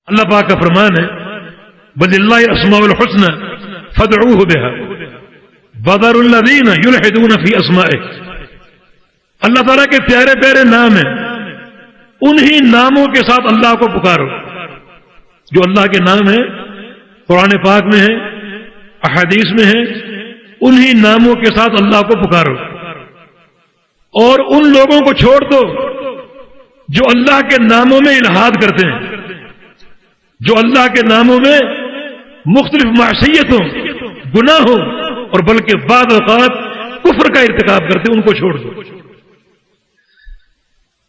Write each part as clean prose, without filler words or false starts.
اللہ پاک کا فرمان ہے وَلِلَّهِ الْأَسْمَاءُ الْحُسْنَى فَادْعُوهُ بِهَا وَذَرُوا الَّذِينَ يُلْحِدُونَ فِي أَسْمَائِهِ۔ اللہ تعالیٰ کے پیارے پیارے نام ہیں، انہی ناموں کے ساتھ اللہ کو پکارو۔ جو اللہ کے نام ہیں قرآن پاک میں ہیں، احادیث میں ہیں، انہی ناموں کے ساتھ اللہ کو پکارو، اور ان لوگوں کو چھوڑ دو جو اللہ کے ناموں میں الحاد کرتے ہیں، جو اللہ کے ناموں میں مختلف معصیتوں، گناہوں اور بلکہ بعض اوقات کفر کا ارتکاب کرتے ہیں، ان کو چھوڑ دو۔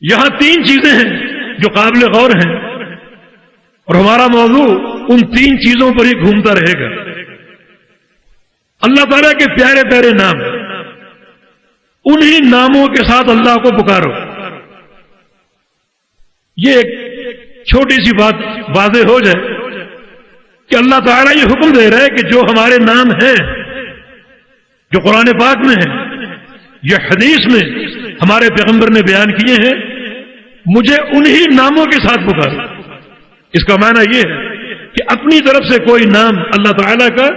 یہاں تین چیزیں ہیں جو قابل غور ہیں، اور ہمارا موضوع ان تین چیزوں پر ہی گھومتا رہے گا۔ اللہ تعالیٰ کے پیارے پیارے نام، انہی ناموں کے ساتھ اللہ کو پکارو۔ یہ ایک چھوٹی سی بات واضح ہو جائے کہ اللہ تعالیٰ یہ حکم دے رہا ہے کہ جو ہمارے نام ہیں، جو قرآن پاک میں ہیں، یہ حدیث میں ہمارے پیغمبر نے بیان کیے ہیں، مجھے انہی ناموں کے ساتھ پکارو۔ اس کا معنی یہ ہے کہ اپنی طرف سے کوئی نام اللہ تعالیٰ کا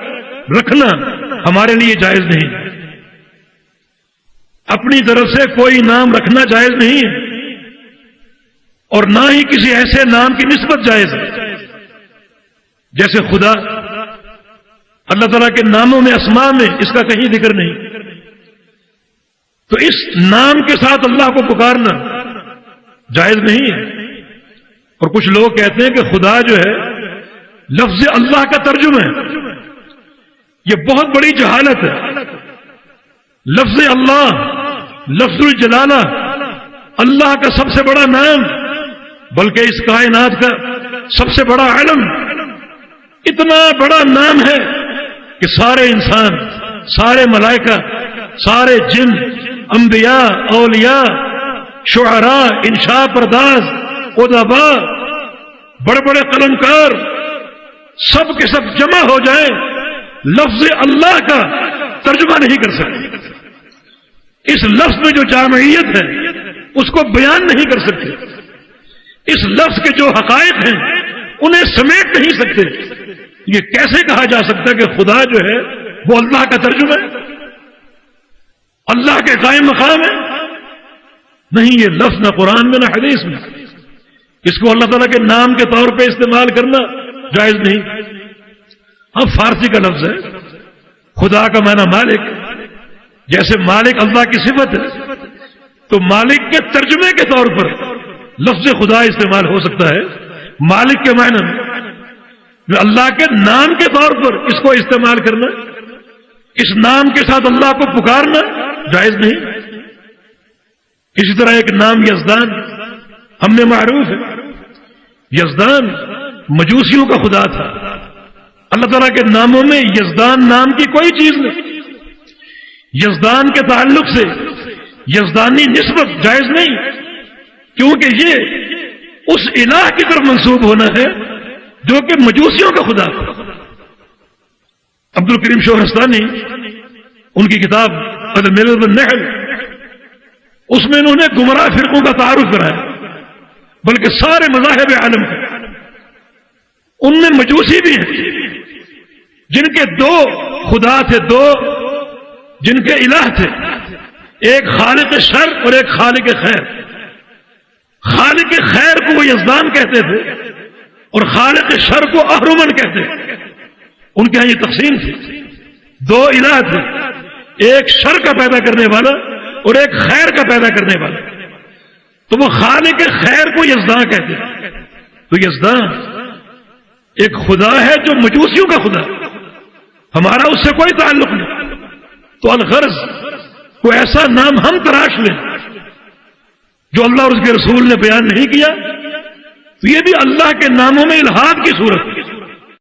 رکھنا ہمارے لیے جائز نہیں، اپنی طرف سے کوئی نام رکھنا جائز نہیں ہے، اور نہ ہی کسی ایسے نام کی نسبت جائز ہے۔ جیسے خدا، اللہ تعالیٰ کے ناموں میں، اسماء میں اس کا کہیں ذکر نہیں، تو اس نام کے ساتھ اللہ کو پکارنا جائز نہیں ہے۔ اور کچھ لوگ کہتے ہیں کہ خدا جو ہے لفظ اللہ کا ترجمہ ہے، یہ بہت بڑی جہالت ہے۔ لفظ اللہ، لفظ الجلالہ، اللہ کا سب سے بڑا نام، بلکہ اس کائنات کا سب سے بڑا علم، اتنا بڑا نام ہے کہ سارے انسان، سارے ملائکہ، سارے جن، انبیاء، اولیاء، شعراء، انشاء پرداز، ادباء، بڑے بڑے قلمکار، سب کے سب جمع ہو جائیں، لفظ اللہ کا ترجمہ نہیں کر سکتے۔ اس لفظ میں جو جامعیت ہے اس کو بیان نہیں کر سکتے، اس لفظ کے جو حقائق ہیں انہیں سمیٹ نہیں سکتے۔ یہ کیسے کہا جا سکتا ہے کہ خدا جو ہے وہ اللہ کا ترجمہ ہے، اللہ کے قائم مقام ہے؟ نہیں، یہ لفظ نہ قرآن میں نہ حدیث میں، اس کو اللہ تعالیٰ کے نام کے طور پہ استعمال کرنا جائز نہیں۔ اب فارسی کا لفظ ہے، خدا کا معنی مالک، جیسے مالک اللہ کی صفت ہے، تو مالک کے ترجمے کے طور پر لفظ خدا استعمال ہو سکتا ہے۔ مالک کے معنی میں اللہ کے نام کے طور پر اس کو استعمال کرنا، اس نام کے ساتھ اللہ کو پکارنا جائز نہیں۔ اسی طرح ایک نام یزدان ہم میں معروف ہے، یزدان مجوسیوں کا خدا تھا۔ اللہ تعالیٰ کے ناموں میں یزدان نام کی کوئی چیز نہیں، یزدان کے تعلق سے یزدانی نسبت جائز نہیں، کیونکہ یہ اس الہ کی طرف منسوب ہونا ہے جو کہ مجوسیوں کا خدا تھا۔ عبد الکریم شہرستانی، ان کی کتاب الملل والنحل، اس میں انہوں نے گمراہ فرقوں کا تعارف کرایا، بلکہ سارے مذاہب عالم کے، ان میں مجوسی بھی ہیں جن کے دو خدا تھے، دو جن کے الہ تھے، ایک خالق شر اور ایک خالق خیر۔ خالق خیر کو وہ یزدان کہتے تھے اور خالق شر کو اہرمن کہتے تھے۔ ان کے یہاں یہ تقسیم تھی، دو الہ تھے، ایک شر کا پیدا کرنے والا اور ایک خیر کا پیدا کرنے والا، تو وہ خالق خیر کو یزدان کہتے ہیں۔ تو یزدان ایک خدا ہے جو مجوسیوں کا خدا، ہمارا اس سے کوئی تعلق نہیں۔ تو الغرض کوئی ایسا نام ہم تراش لیں جو اللہ اور اس کے رسول نے بیان نہیں کیا، تو یہ بھی اللہ کے ناموں میں الحاد کی صورت ہے۔